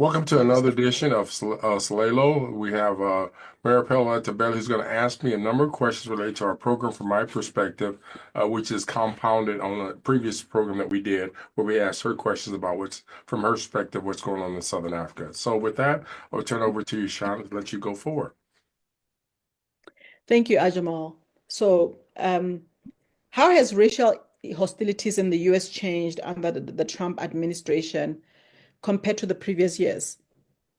Welcome to another edition of Salelo. We have Maripel Tabelli who's going to ask me a number of questions related to our program from my perspective, which is compounded on a previous program that we did where we asked her questions about what's, from her perspective, what's going on in Southern Africa. So with that, I'll turn over to you, Sean, to let you go forward. Thank you, Ajamal. How has racial hostilities in the US changed under the Trump administration compared to the previous years?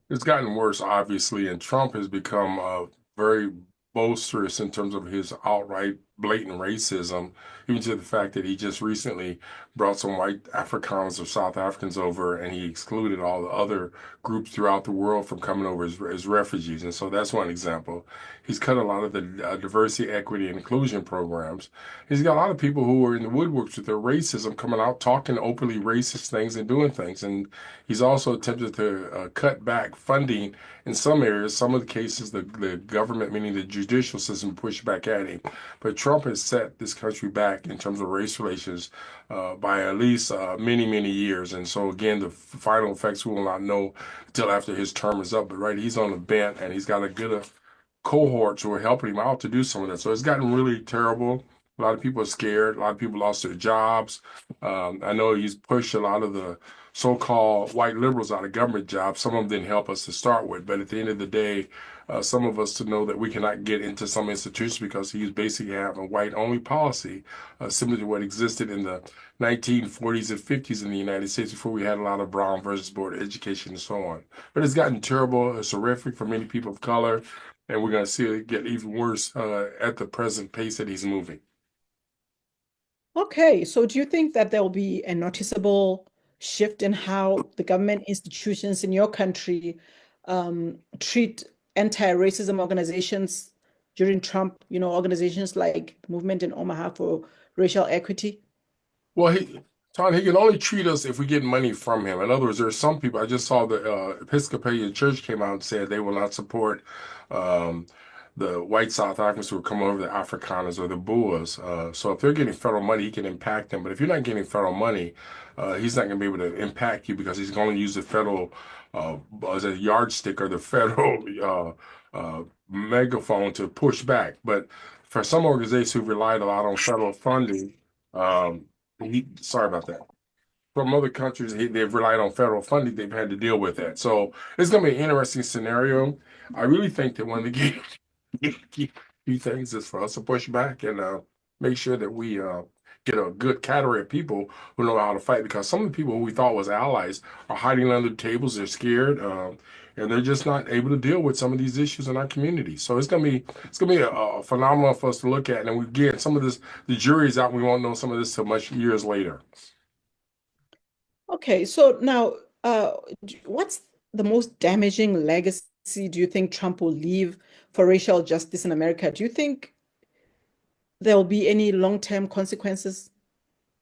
It's gotten worse, obviously, and Trump has become very boisterous in terms of his outright blatant racism, even to the fact that he just recently brought some white Afrikaners or South Africans over and he excluded all the other groups throughout the world from coming over as refugees. And so that's one example. He's cut a lot of the diversity, equity, and inclusion programs. He's got a lot of people who are in the woodworks with their racism coming out talking openly racist things and doing things. And he's also attempted to cut back funding in some areas. Some of the cases, the government, meaning the judicial system, pushed back at him. But Trump has set this country back in terms of race relations by at least many, many years. And so, again, the final effects we will not know until after his term is up. But, right, he's on the bent and he's got a good cohorts who are helping him out to do some of that. So it's gotten really terrible. A lot of people are scared. A lot of people lost their jobs. I know he's pushed a lot of the so-called white liberals out of government jobs. Some of them didn't help us to start with, but at the end of the day, some of us to know that we cannot get into some institutions because he's basically having a white-only policy, similar to what existed in the 1940s and 50s in the United States before we had a lot of brown versus board education and so on. But it's gotten terrible. It's horrific for many people of color, and we're going to see it get even worse at the present pace that he's moving. Okay, so do you think that there will be a noticeable shift in how the government institutions in your country treat anti-racism organizations during Trump, organizations like the Movement in Omaha for Racial Equity? Well, Todd, he can only treat us if we get money from him. In other words, there are some people. I just saw the Episcopalian Church came out and said they will not support um, the white South Africans who are coming over, the Afrikaners or the Boers. So if they're getting federal money, he can impact them. But if you're not getting federal money, he's not going to be able to impact you because he's going to use the federal as a yardstick or the federal megaphone to push back. But for some organizations who relied a lot on federal funding, um, sorry about that. From other countries, they've relied on federal funding. They've had to deal with that. So it's going to be an interesting scenario. I really think that one of the key things is for us to push back and make sure that we get a good cadre of people who know how to fight. Because some of the people who we thought was allies are hiding under the tables. They're scared, and they're just not able to deal with some of these issues in our community. So it's gonna be a phenomenon for us to look at. And we get some of this. The jury's out. We won't know some of this till much years later. Okay, so now, what's the most damaging legacy do you think Trump will leave for racial justice in America? Do you think there will be any long-term consequences?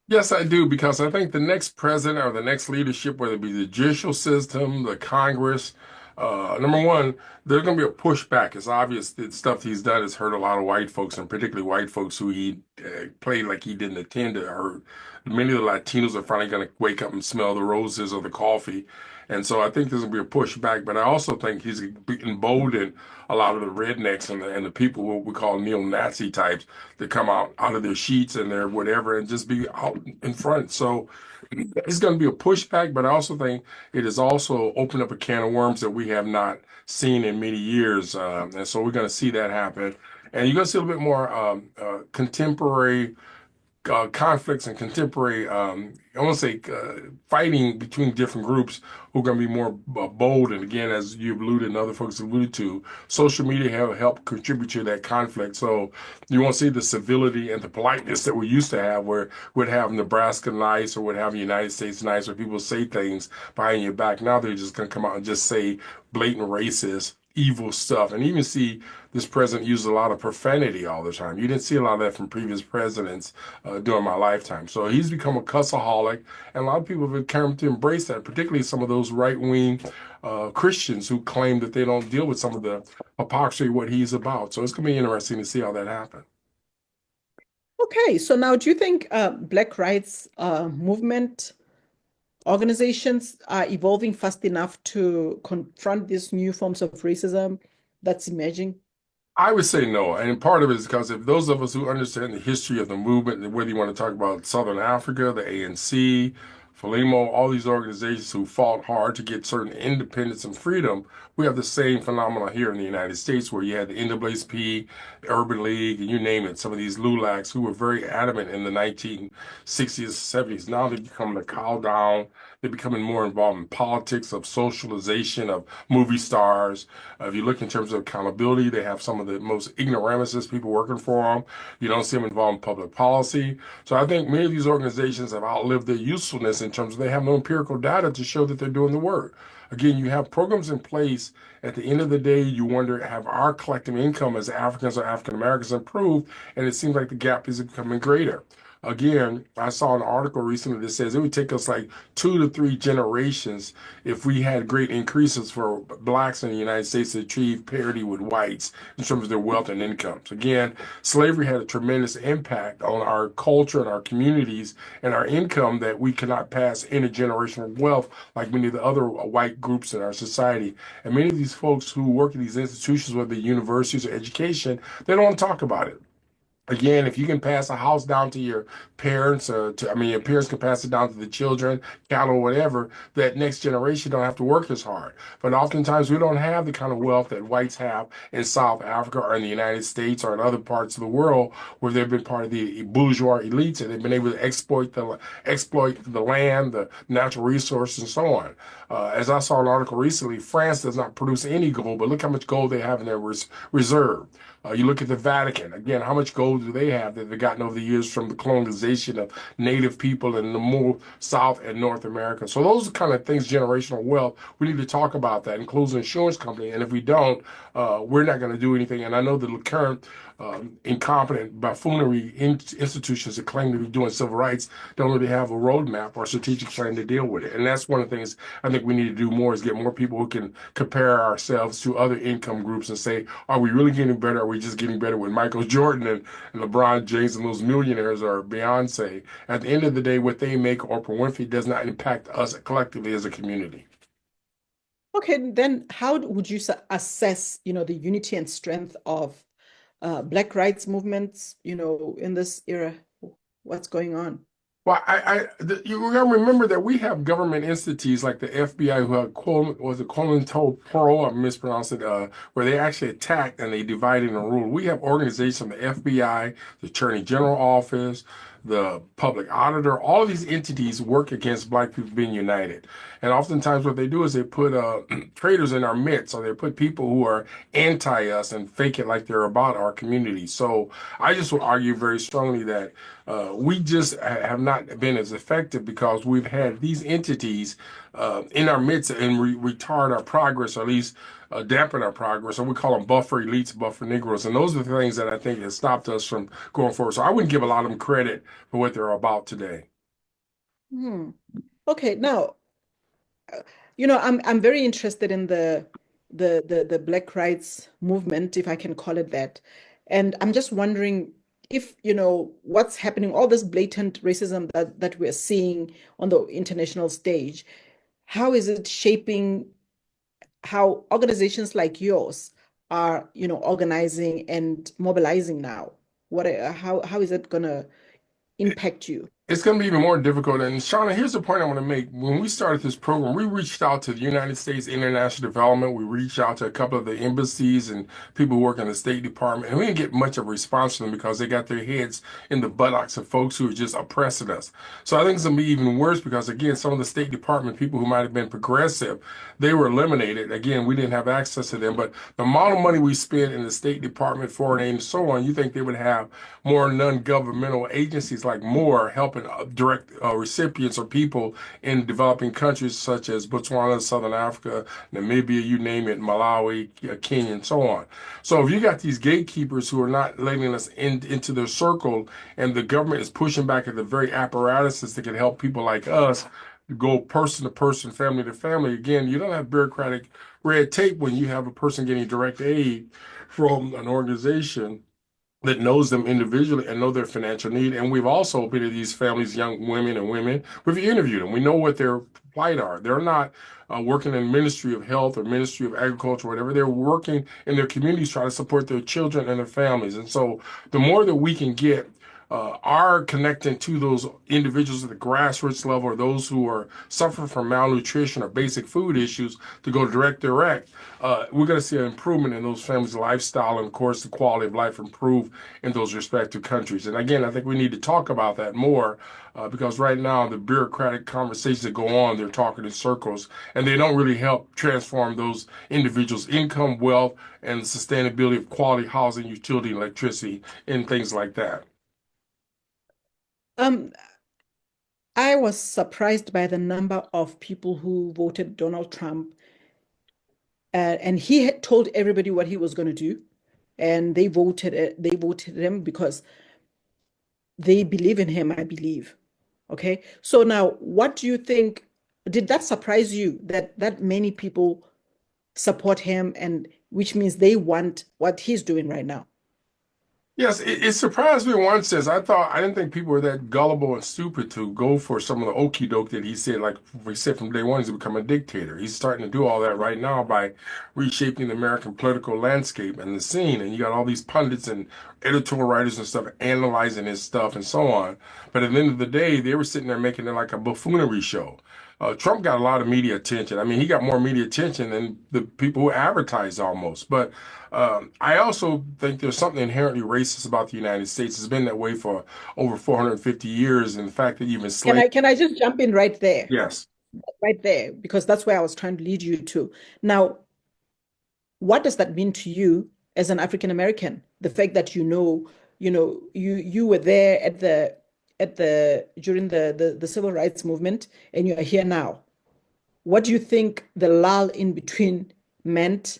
Yes, I do, because I think the next president or the next leadership, whether it be the judicial system, the Congress, number one, there's going to be a pushback. It's obvious that stuff he's done has hurt a lot of white folks, and particularly white folks who he played like he didn't intend to hurt. Many of the Latinos are finally going to wake up and smell the roses or the coffee. And so I think there's going to be a pushback, but I also think he's emboldened a lot of the rednecks and the people what we call neo-Nazi types that come out of their sheets and their whatever and just be out in front. So it's going to be a pushback, but I also think it has also opened up a can of worms that we have not seen in many years. And so we're going to see that happen. And you're going to see a little bit more contemporary conflicts and contemporary, I want to say, fighting between different groups who are going to be more bold. And again, as you've alluded and other folks alluded to, social media have helped contribute to that conflict. So you won't see the civility and the politeness that we used to have, where we'd have Nebraska nice or would have United States nice, where people say things behind your back. Now they're just going to come out and just say blatant racist, evil stuff. And even see this president use a lot of profanity all the time. You didn't see a lot of that from previous presidents during my lifetime. So he's become a cussaholic, and a lot of people have come to embrace that, particularly some of those right-wing Christians who claim that they don't deal with some of the hypocrisy of what he's about. So it's going to be interesting to see how that happens. Okay, so now do you think Black rights movement organizations are evolving fast enough to confront these new forms of racism that's emerging? I would say no, and part of it is because if those of us who understand the history of the movement, and whether you want to talk about Southern Africa, the ANC, Frelimo, all these organizations who fought hard to get certain independence and freedom, we have the same phenomenon here in the United States where you had the NAACP, Urban League, and you name it, some of these LULACs who were very adamant in the 1960s, 70s. Now they become the cow down. They're becoming more involved in politics, of socialization, of movie stars. If you look in terms of accountability, they have some of the most ignoramuses people working for them. You don't see them involved in public policy. So I think many of these organizations have outlived their usefulness in terms of they have no empirical data to show that they're doing the work. Again, you have programs in place. At the end of the day, you wonder, have our collective income as Africans or African Americans improved? And it seems like the gap is becoming greater. Again, I saw an article recently that says it would take us like 2 to 3 generations if we had great increases for blacks in the United States to achieve parity with whites in terms of their wealth and incomes. Again, slavery had a tremendous impact on our culture and our communities and our income that we cannot pass intergenerational wealth like many of the other white groups in our society. And many of these folks who work in these institutions, whether universities or education, they don't want to talk about it. Again, if you can pass a house down to your parents, your parents can pass it down to the children, cattle, whatever, that next generation don't have to work as hard. But oftentimes we don't have the kind of wealth that whites have in South Africa or in the United States or in other parts of the world where they've been part of the bourgeois elites and they've been able to exploit the land, the natural resources, and so on. As I saw an article recently, France does not produce any gold, but look how much gold they have in their reserve. You look at the Vatican, again, how much gold do they have that they've gotten over the years from the colonization of native people in the more South and North America? So those are kind of things, generational wealth. We need to talk about that, includes the insurance company. And if we don't, we're not going to do anything. And I know the current incompetent buffoonery institutions that claim to be doing civil rights don't really have a roadmap or strategic plan to deal with it. And that's one of the things I think we need to do more is get more people who can compare ourselves to other income groups and say, are we really getting better? Are we just getting better with Michael Jordan and LeBron James and those millionaires or Beyonce? At the end of the day, what they make or Oprah Winfrey does not impact us collectively as a community. Okay, then how would you assess, the unity and strength of Black rights movements, in this era? What's going on? Well, you gotta remember that we have government entities like the FBI who have was it Pro, I mispronounced it, where they actually attack and they divide and rule. We have organizations, the FBI, the Attorney General Office, the public auditor, all of these entities work against black people being united. And oftentimes what they do is they put traitors in our midst, or they put people who are anti us and fake it like they're about our community. So I just would argue very strongly that we just have not been as effective because we've had these entities in our midst and retard our progress, or at least dampen our progress. And we call them buffer elites, buffer Negroes. And those are the things that I think have stopped us from going forward. So I wouldn't give a lot of them credit for what they're about today. Hmm. Okay, now, I'm very interested in the Black rights movement, if I can call it that. And I'm just wondering if, what's happening, all this blatant racism that we're seeing on the international stage, how is it shaping how organizations like yours are, organizing and mobilizing now? How is it gonna impact you? It's going to be even more difficult. And Shauna, here's the point I want to make. When we started this program, we reached out to the United States International Development. We reached out to a couple of the embassies and people who work in the State Department. And we didn't get much of a response from them because they got their heads in the buttocks of folks who are just oppressing us. So I think it's going to be even worse because, again, some of the State Department people who might have been progressive, they were eliminated. Again, we didn't have access to them. But the amount of money we spend in the State Department, foreign aid, and so on, you think they would have more non-governmental agencies like more helping direct recipients or people in developing countries such as Botswana, Southern Africa, Namibia, you name it, Malawi, Kenya, and so on. So if you got these gatekeepers who are not letting us into their circle and the government is pushing back at the very apparatuses that can help people like us go person to person, family to family, again, you don't have bureaucratic red tape when you have a person getting direct aid from an organization that knows them individually and know their financial need. And we've also been to these families, young women and women. We've interviewed them. We know what their plight are. They're not working in Ministry of Health or Ministry of Agriculture, or whatever. They're working in their communities trying to support their children and their families. And so the more that we can get are connecting to those individuals at the grassroots level, or those who are suffering from malnutrition or basic food issues, to go direct, we're going to see an improvement in those families' lifestyle, and of course the quality of life improve in those respective countries. And again, I think we need to talk about that more, because right now the bureaucratic conversations that go on, they're talking in circles, and they don't really help transform those individuals' income, wealth, and sustainability of quality housing, utility, electricity, and things like that. Um, I was surprised by the number of people who voted Donald Trump, and he had told everybody what he was going to do, and they voted him because they believe in him, I believe. Okay. So now, what do you think? Did that surprise you that that many people support him, and which means they want what he's doing right now? Yes, it surprised me in one sense. I didn't think people were that gullible and stupid to go for some of the okey doke that he said. Like we said from day one, he's become a dictator. He's starting to do all that right now by reshaping the American political landscape and the scene. And you got all these pundits and editorial writers and stuff analyzing his stuff and so on. But at the end of the day, they were sitting there making it like a buffoonery show. Trump got a lot of media attention. I mean, he got more media attention than the people who advertised almost. But I also think there's something inherently racist about the United States. It's been that way for over 450 years, and the fact that even slaves. Can I just jump in Yes. right there, because that's where I was trying to lead you to. Now, what does that mean to you as an African American? The fact that you were there at the during the civil rights movement, and you are here now. What do you think the lull in between meant,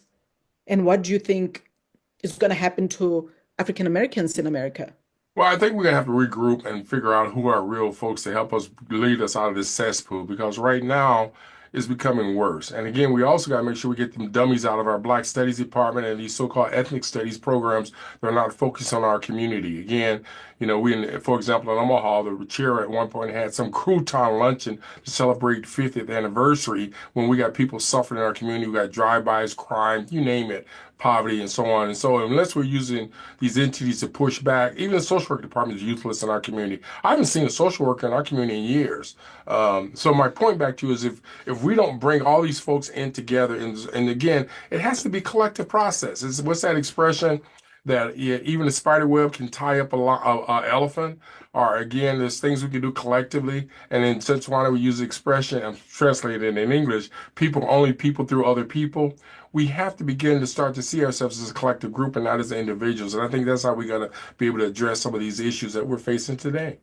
and what do you think is going to happen to African Americans in America? Well, I think we're gonna have to regroup and figure out who are real folks to help us lead us out of this cesspool, because right now it's becoming worse. And again, we also gotta make sure we get them dummies out of our Black Studies department and these so-called ethnic studies programs that are not focused on our community. Again, for example, in Omaha, the chair at one point had some crouton luncheon to celebrate 50th anniversary, when we got people suffering in our community. We got drive-bys, crime, you name it, poverty, and so on. And so unless we're using these entities to push back, even the social work department is useless in our community. I haven't seen a social worker in our community in years. So my point back to you is, if we don't bring all these folks in together, and again, it has to be a collective process. What's that expression? That, yeah, even a spider web can tie up a elephant. Or again, there's things we can do collectively. And in Setswana, we use the expression, I'm translating it in English, people only people through other people. We have to begin to start to see ourselves as a collective group and not as individuals. And I think that's how we're going to be able to address some of these issues that we're facing today.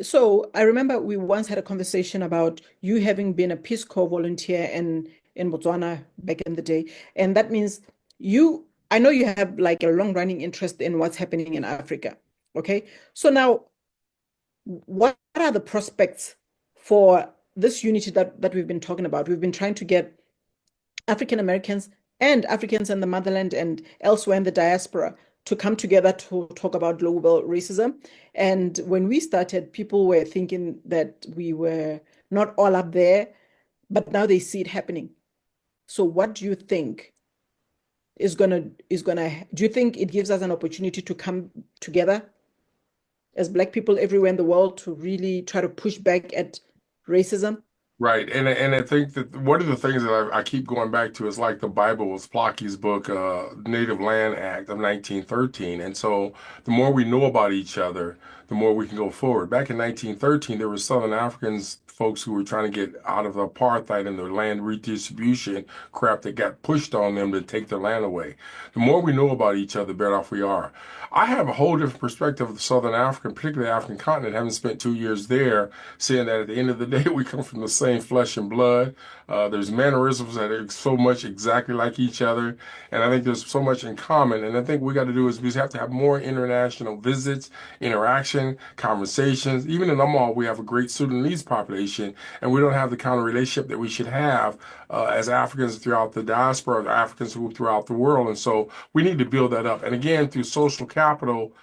So I remember we once had a conversation about you having been a Peace Corps volunteer in Botswana back in the day. And that means I know you have like a long-running interest in what's happening in Africa. Okay. So now, what are the prospects for this unity that we've been talking about? We've been trying to get African Americans and Africans in the motherland and elsewhere in the diaspora to come together to talk about global racism. And when we started, people were thinking that we were not all up there, but now they see it happening. So what do you think do you think it gives us an opportunity to come together as Black people everywhere in the world to really try to push back at racism? Right. And I think that one of the things that I keep going back to is like the Bible was Plocky's book, Native Land Act of 1913. And so the more we know about each other, the more we can go forward. Back in 1913, there were Southern Africans, folks who were trying to get out of apartheid and their land redistribution crap that got pushed on them to take their land away. The more we know about each other, the better off we are. I have a whole different perspective of Southern Africa, particularly the African continent, having spent 2 years there, saying that at the end of the day, we come from the same flesh and blood. There's mannerisms that are so much exactly like each other. And I think there's so much in common. And I think we got to do is we have to have more international visits, interaction, conversations. Even in Omaha, we have a great Sudanese population situation, and we don't have the kind of relationship that we should have as Africans throughout the diaspora, the Africans who throughout the world. And so we need to build that up. And again, through social capital,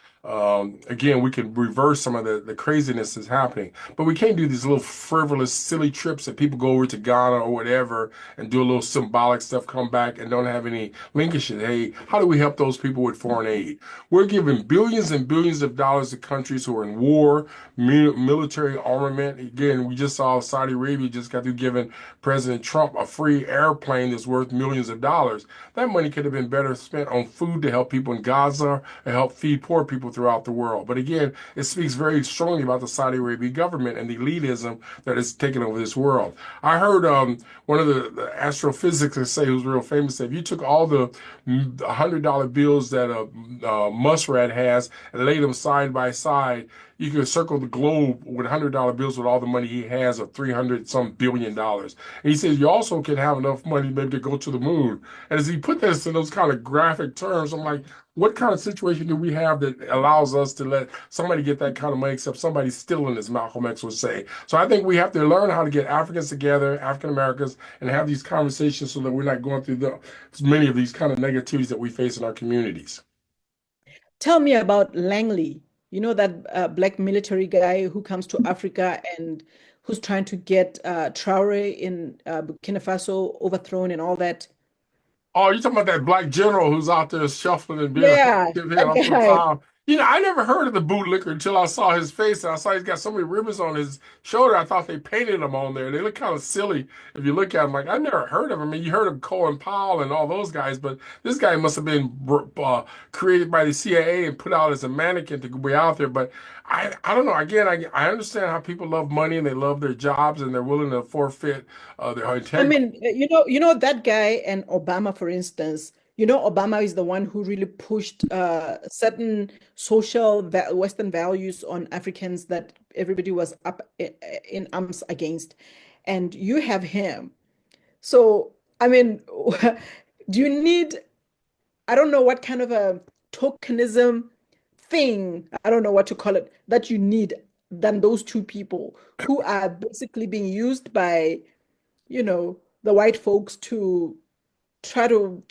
again, we can reverse some of the craziness that's happening. But we can't do these little frivolous, silly trips that people go over to Ghana or whatever and do a little symbolic stuff, come back and don't have any linkage. Hey, how do we help those people with foreign aid? We're giving billions and billions of dollars to countries who are in war, military armament. Again, we just saw Saudi Arabia just got through giving President Trump a free airplane that's worth millions of dollars. That money could have been better spent on food to help people in Gaza and help feed poor people throughout the world. But again, it speaks very strongly about the Saudi Arabian government and the elitism that is taking over this world. I heard one of the astrophysicists say, who's real famous, say if you took all the $100 bills that Muskrat has and laid them side by side, you could circle the globe with $100 bills with all the money he has of 300 some billion dollars. And he says you also can have enough money maybe to go to the moon. And as he put this in those kind of graphic terms, I'm like, what kind of situation do we have that allows us to let somebody get that kind of money, except somebody stealing, as Malcolm X would say? So I think we have to learn how to get Africans together, African Americans, and have these conversations so that we're not going through many of these kind of negativities that we face in our communities. Tell me about Langley. You know that black military guy who comes to Africa and who's trying to get Traore in Burkina Faso overthrown and all that. Oh, you talking about that black general who's out there shuffling and being a Yeah, tip head that off the guy. time? I never heard of the bootlicker until I saw his face, and I saw he's got so many ribbons on his shoulder. I thought they painted him on there. They look kind of silly if you look at him. Like I never heard of him. I mean, you heard of Colin Powell and all those guys, but this guy must have been created by the CIA and put out as a mannequin to be out there. But I don't know. Again, I understand how people love money and they love their jobs and they're willing to forfeit their I integrity. mean, that guy and Obama, for instance, Obama is the one who really pushed certain social Western values on Africans that everybody was up in arms against. And you have him. So, I mean, do you need, I don't know what kind of a tokenism thing, I don't know what to call it, that you need than those two people who are basically being used by the white folks to try to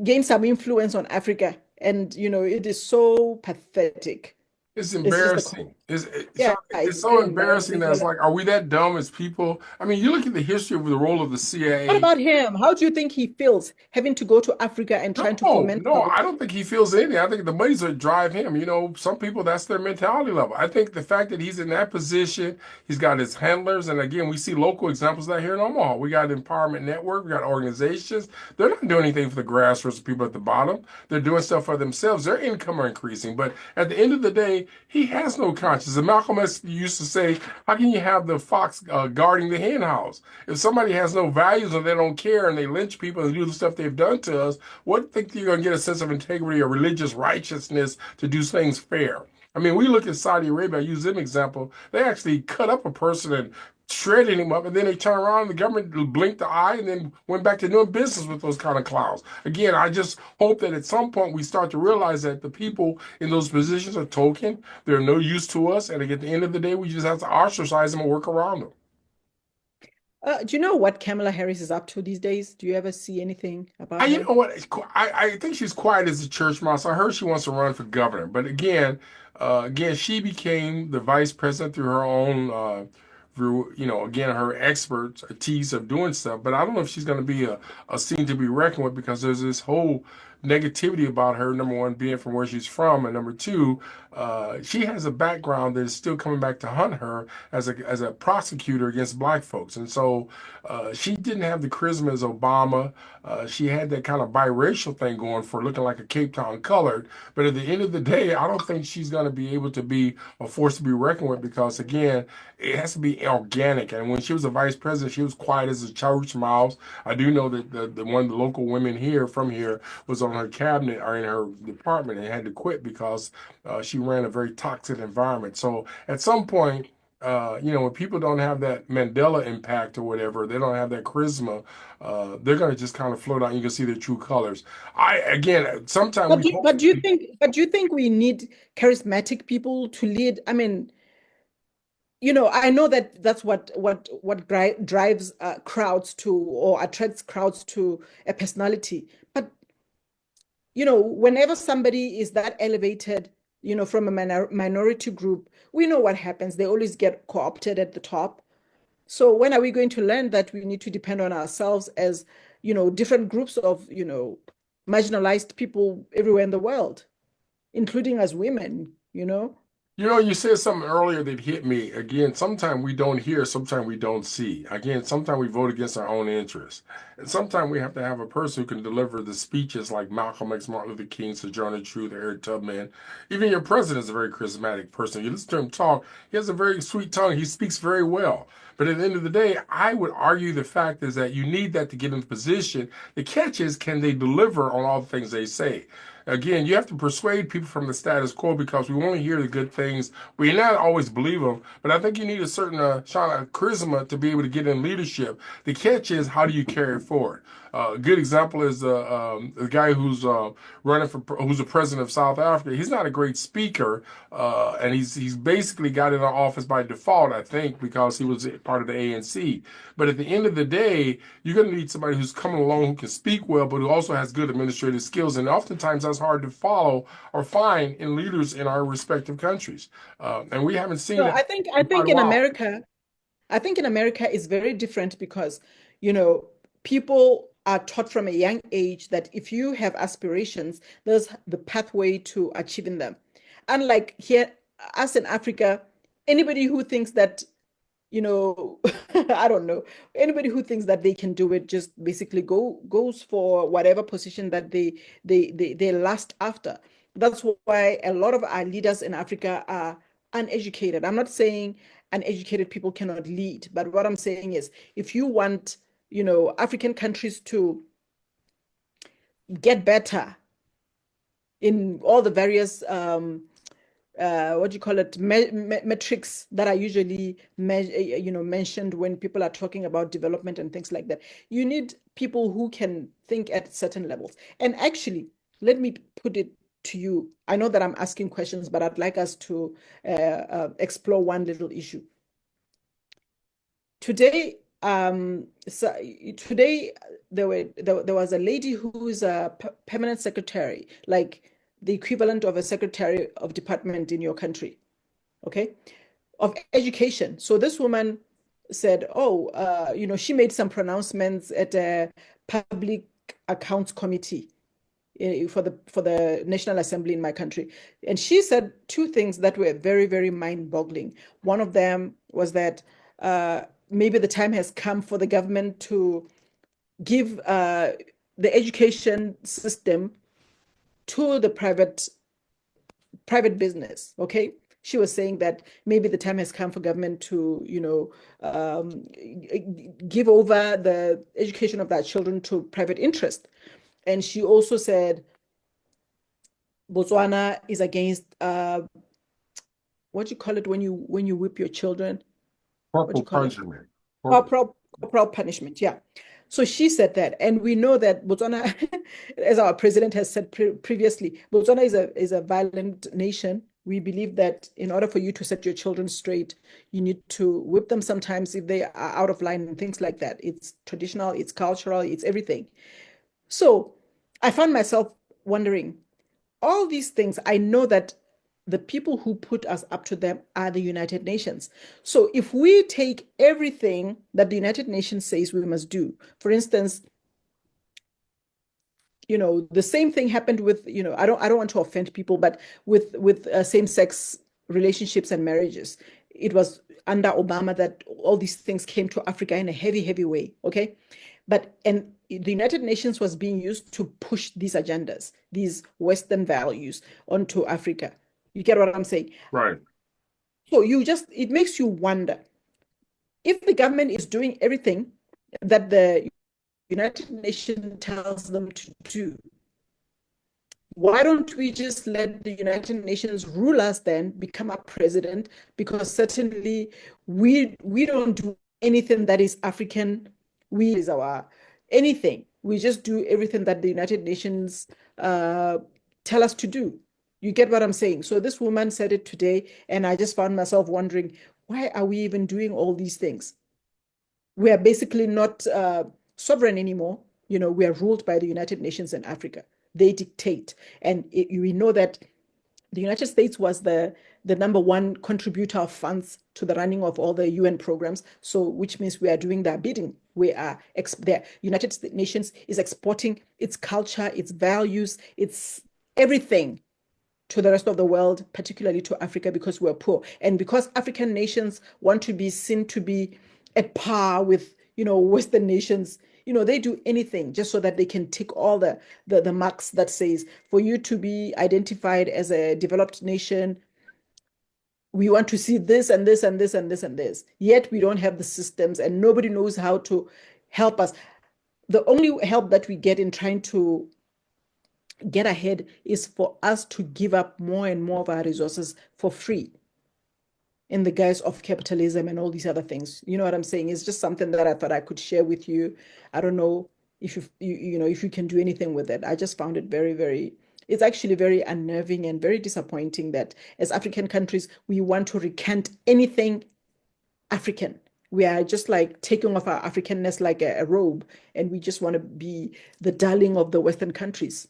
gain some influence on Africa. And, it is so pathetic. It's It's just embarrassing. yeah, It's it's so very embarrassing embarrassing. that it's like, are we that dumb as people? I mean, you look at the history of the role of the What CIA. about him? How do you think he feels having to go to Africa and trying to No, foment no, public? I don't think he feels anything. I think the money's what drive him. Some people that's their mentality level. I think the fact that he's in that position, he's got his handlers, and again, we see local examples of that here in Omaha. We got Empowerment Network, we got organizations. They're not doing anything for the grassroots people at the bottom. They're doing stuff for themselves. Their income are increasing, but at the end of the day, he has no conscience. And Malcolm X used to say, "How can you have the fox guarding the hen house? If somebody has no values and they don't care and they lynch people and do the stuff they've done to us." What think you're going to get a sense of integrity or religious righteousness to do things fair? I mean, we look at Saudi Arabia, I use them example. They actually cut up a person and shredded him up, and then they turn around and the government blinked the eye and then went back to doing business with those kind of clowns. Again, I just hope that at some point we start to realize that the people in those positions are token. They're no use to us, and at the end of the day, we just have to ostracize them and work around them. Do you know what Kamala Harris is up to these days? Do you ever see anything about You her? know what? I think she's quiet as a church mouse. I heard she wants to run for governor, but again, she became the vice president through her own, through again her expertise of doing stuff. But I don't know if she's going to be a scene to be reckoned with because there's this whole negativity about her. Number one, being from where she's from, and number two, she has a background that is still coming back to hunt her as a prosecutor against black folks, and so she didn't have the charisma as Obama. She had that kind of biracial thing going for looking like a Cape Town colored. But at the end of the day, I don't think she's going to be able to be a force to be reckoned with because, again, it has to be organic. And when she was a vice president, she was quiet as a church mouse. I do know that the one of the local women here from here was on her cabinet or in her department and had to quit because she ran a very toxic environment. So at some point, when people don't have that Mandela impact or whatever, they don't have that charisma, they're going to just kind of float out. You can see their true colors. Again, sometimes But we do, hope but that do you people, think but do you think we need charismatic people to lead? I mean, I know that that's what drives crowds to or attracts crowds to a personality. But whenever somebody is that elevated, from a minority group, we know what happens. They always get co-opted at the top. So when are we going to learn that we need to depend on ourselves as, different groups of, marginalized people everywhere in the world, including as women? You said something earlier that hit me. Again, sometimes we don't hear, sometimes we don't see. Again, sometimes we vote against our own interests. And sometimes we have to have a person who can deliver the speeches like Malcolm X, Martin Luther King, Sojourner Truth, Harriet Tubman. Even your president is a very charismatic person. You listen to him talk, he has a very sweet tongue. He speaks very well. But at the end of the day, I would argue the fact is that you need that to get in position. The catch is, can they deliver on all the things they say? Again, you have to persuade people from the status quo because we want to hear the good things. We not always believe them, but I think you need a certain shot of charisma to be able to get in leadership. The catch is, how do you carry it forward? A good example is the guy who's who's the president of South Africa. He's not a great speaker, and he's basically got in office by default, I think, because he was part of the ANC. But at the end of the day, you're going to need somebody who's coming along who can speak well, but who also has good administrative skills. And oftentimes that's hard to follow or find in leaders in our respective countries. And we haven't seen No, that I in quite think a in while. America, it's very different because, you know, people are taught from a young age that if you have aspirations, there's the pathway to achieving them. Unlike here, us in Africa, anybody who thinks that, you know, I don't know, anybody who thinks that they can do it just basically goes for whatever position that they last after. That's why a lot of our leaders in Africa are uneducated. I'm not saying uneducated people cannot lead, but what I'm saying is if you want, African countries to get better in all the various what do you call it, metrics that are usually mentioned when people are talking about development and things like that. You need people who can think at certain levels. And actually, let me put it to you. I know that I'm asking questions, but I'd like us to explore one little issue. Today, today there was a lady who is a permanent secretary, like the equivalent of a secretary of department in your country, okay, of education. So this woman said, oh, she made some pronouncements at a public accounts committee for the National Assembly in my country. And she said two things that were very, very mind-boggling. One of them was that maybe the time has come for the government to give the education system to the private business. Okay. She was saying that maybe the time has come for government to, give over the education of their children to private interest. And she also said Botswana is against what do you call it when you whip your children? What do Corporal you call it? punishment. Corporal. Corporal punishment. Yeah. So she said that, and we know that Botswana, as our president has said previously, Botswana is a violent nation. We believe that in order for you to set your children straight, you need to whip them sometimes if they are out of line and things like that. It's traditional, it's cultural, it's everything. So I found myself wondering, all these things, I know that the people who put us up to them are the United Nations. So if we take everything that the United Nations says we must do, for instance, the same thing happened with, I don't want to offend people, but with same-sex relationships and marriages. It was under Obama that all these things came to Africa in a heavy, heavy way. Okay. And the United Nations was being used to push these agendas, these Western values onto Africa. You get what I'm saying? Right. So it makes you wonder if the government is doing everything that the United Nations tells them to do, why don't we just let the United Nations rule us then, become our president? Because certainly we don't do anything that is African. We is our anything. We just do everything that the United Nations uh, tell us to do. You get what I'm saying? So this woman said it today, and I just found myself wondering, why are we even doing all these things? We are basically not sovereign anymore. You know, we are ruled by the United Nations in Africa. They dictate. And we know that the United States was the number one contributor of funds to the running of all the UN programs. So, which means we are doing their bidding. We are the United Nations is exporting its culture, its values, its everything to the rest of the world, particularly to Africa, because we're poor. And because African nations want to be seen to be at par with, Western nations, they do anything just so that they can tick all the marks that says for you to be identified as a developed nation, we want to see this and this and this and this and this. Yet we don't have the systems and nobody knows how to help us. The only help that we get in trying to get ahead is for us to give up more and more of our resources for free in the guise of capitalism and all these other things. You know what I'm saying? It's just something that I thought I could share with you. I don't know if if you can do anything with it. I just found it very, very, it's actually very unnerving and very disappointing that as African countries, we want to recant anything African. We are just like taking off our Africanness like a robe, and we just want to be the darling of the Western countries.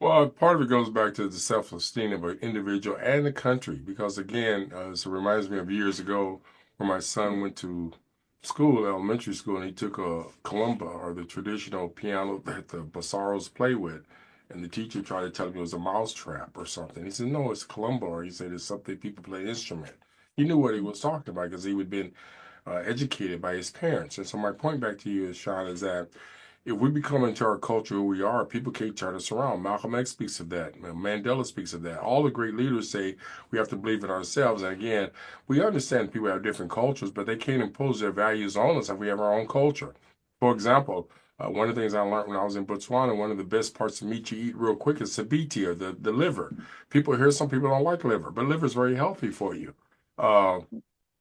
Well, part of it goes back to the self-esteem of an individual and the country, because again, it reminds me of years ago when my son went to school, elementary school, and he took a kalimba or the traditional piano that the Bassaros play with, and the teacher tried to tell him it was a mouse trap or something. He said, "No, it's kalimba," or he said, "It's something people play an instrument." He knew what he was talking about because he had been educated by his parents. And so my point back to you is, Sean, is that if we become into our culture who we are, people can't turn us around. Malcolm X speaks of that. Mandela speaks of that. All the great leaders say we have to believe in ourselves. And again, we understand people have different cultures, but they can't impose their values on us if we have our own culture. For example, one of the things I learned when I was in Botswana, one of the best parts of meat you eat real quick is sabiti, or the liver. People here, some people don't like liver, but liver is very healthy for you. Uh,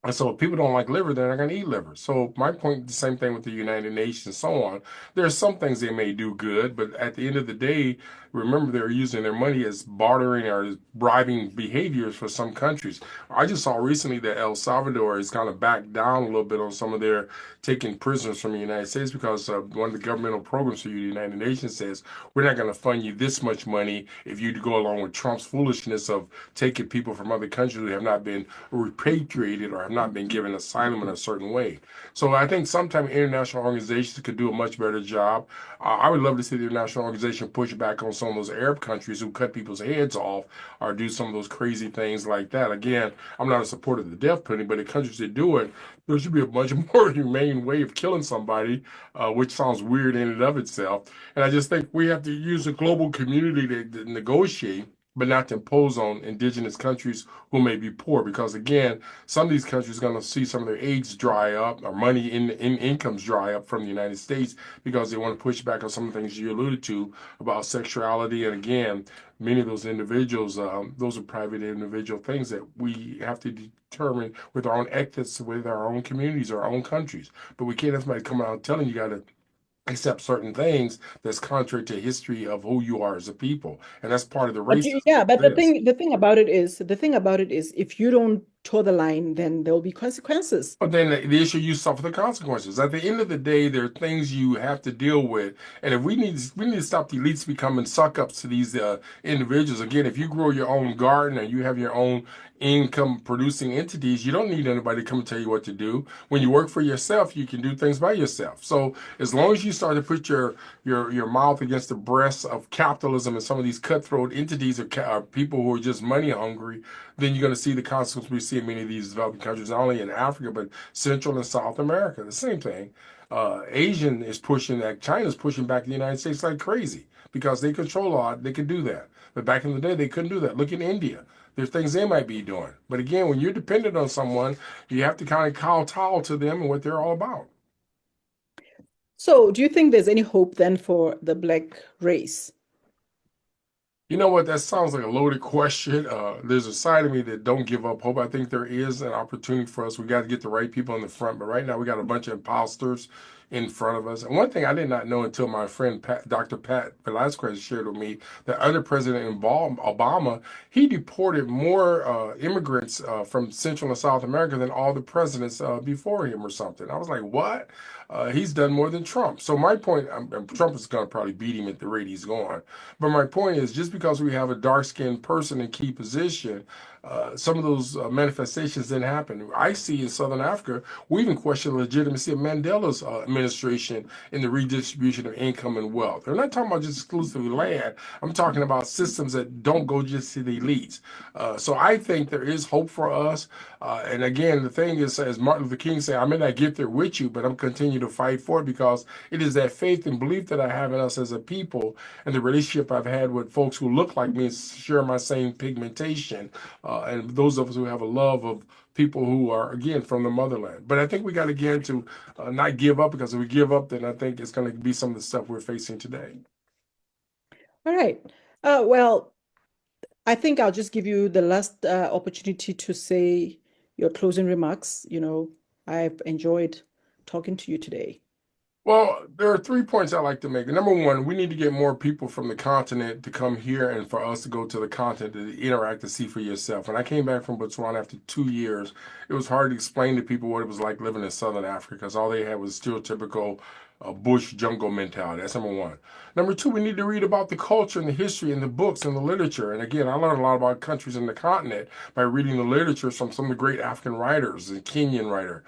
and so if people don't like liver, they're not going to eat liver. So my point, the same thing with the United Nations and so on. There are some things they may do good, but at the end of the day, remember they're using their money as bartering or bribing behaviors for some countries. I just saw recently that El Salvador has kind of backed down a little bit on some of their taking prisoners from the United States because one of the governmental programs for the United Nations says we're not going to fund you this much money if you go along with Trump's foolishness of taking people from other countries who have not been repatriated or have not been given asylum in a certain way. So I think sometimes international organizations could do a much better job. I would love to see the international organization push back on some of those Arab countries who cut people's heads off or do some of those crazy things like that. Again, I'm not a supporter of the death penalty, but the countries that do it, there should be a much more humane way of killing somebody, which sounds weird in and of itself. And I just think we have to use a global community to negotiate, but not to impose on indigenous countries who may be poor. Because again, some of these countries are going to see some of their aids dry up or money in incomes dry up from the United States because they want to push back on some of the things you alluded to about sexuality. And again, many of those individuals, those are private individual things that we have to determine with our own ethics, with our own communities, our own countries. But we can't have somebody come out telling you got to accept certain things that's contrary to history of who you are as a people. And that's part of the But racism yeah, but of this. the thing about it is, if you don't toe the line, then there will be consequences. But then the issue, you suffer the consequences. At the end of the day, there are things you have to deal with, and if we need to stop the elites becoming suck ups to these individuals. Again, if you grow your own garden and you have your own income producing entities, you don't need anybody to come and tell you what to do. When you work for yourself, you can do things by yourself. So as long as you start to put your mouth against the breasts of capitalism and some of these cutthroat entities or people who are just money hungry, then you're going to see the consequences we see in many of these developing countries, not only in Africa, but Central and South America. The same thing. Asian is pushing that. China's pushing back the United States like crazy because they control a lot. They could do that. But back in the day, they couldn't do that. Look in India. There's things they might be doing. But again, when you're dependent on someone, you have to kind of kowtow to them and what they're all about. So, do you think there's any hope then for the Black race? You know what? That sounds like a loaded question. There's a side of me that don't give up hope. I think there is an opportunity for us. We got to get the right people in the front, but right now we got a bunch of imposters. in front of us. And one thing I did not know until my friend Dr. Pat Velasquez shared with me that under President Obama, he deported more immigrants from Central and South America than all the presidents before him or something. I was like, what? He's done more than Trump. So my point, Trump is going to probably beat him at the rate he's going. But my point is, just because we have a dark-skinned person in key position, some of those manifestations didn't happen. I see in Southern Africa, we even question the legitimacy of Mandela's administration in the redistribution of income and wealth. I'm not talking about just exclusively land. I'm talking about systems that don't go just to the elites. So I think there is hope for us. And again, the thing is, as Martin Luther King said, I may not get there with you, but I'm continue to fight for it because it is that faith and belief that I have in us as a people and the relationship I've had with folks who look like me and share my same pigmentation and those of us who have a love of people who are again from the motherland. But I think we got again to not give up because if we give up, then I think it's going to be some of the stuff we're facing today. All right. Well, I think I'll just give you the last opportunity to say your closing remarks. I've enjoyed talking to you today. Well, there are 3 points I like to make. Number one, we need to get more people from the continent to come here and for us to go to the continent to interact to see for yourself. When I came back from Botswana after 2 years, it was hard to explain to people what it was like living in Southern Africa because all they had was stereotypical bush jungle mentality. That's number one. Number two, we need to read about the culture and the history and the books and the literature. And again, I learned a lot about countries in the continent by reading the literature from some of the great African writers, the Kenyan writer,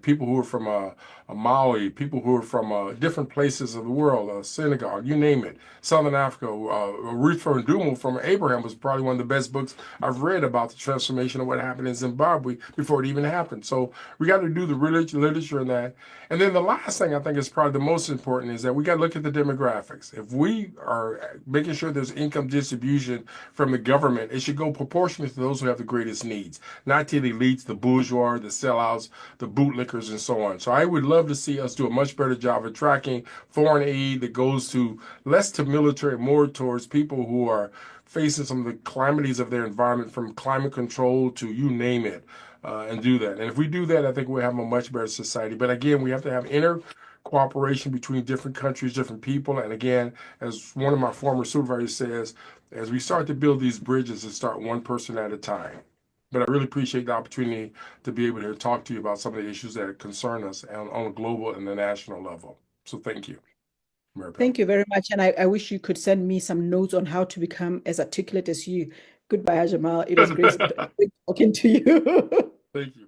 people who are from Mali, people who are from different places of the world, Senegal, you name it, Southern Africa. Ruth from Ndumo from Abraham was probably one of the best books I've read about the transformation of what happened in Zimbabwe before it even happened. So we got to do the literature in that. And then the last thing I think is probably the most important is that we got to look at the demographics. If we are making sure there's income distribution from the government, it should go proportionate to those who have the greatest needs, not to the elites, the bourgeois, the sellouts, the bootlickers, and so on. So I would love to see us do a much better job of tracking foreign aid that goes to less to military, more towards people who are facing some of the calamities of their environment, from climate control to you name it, and do that. And if we do that, I think we'll have a much better society. But again, we have to have inner cooperation between different countries, different people. And again, as one of my former supervisors says, as we start to build these bridges, it start one person at a time. But I really appreciate the opportunity to be able to talk to you about some of the issues that concern us on a global and a national level. So thank you, Maribel. Thank you very much. And I wish you could send me some notes on how to become as articulate as you. Goodbye, Jamal. It was great talking to you. Thank you.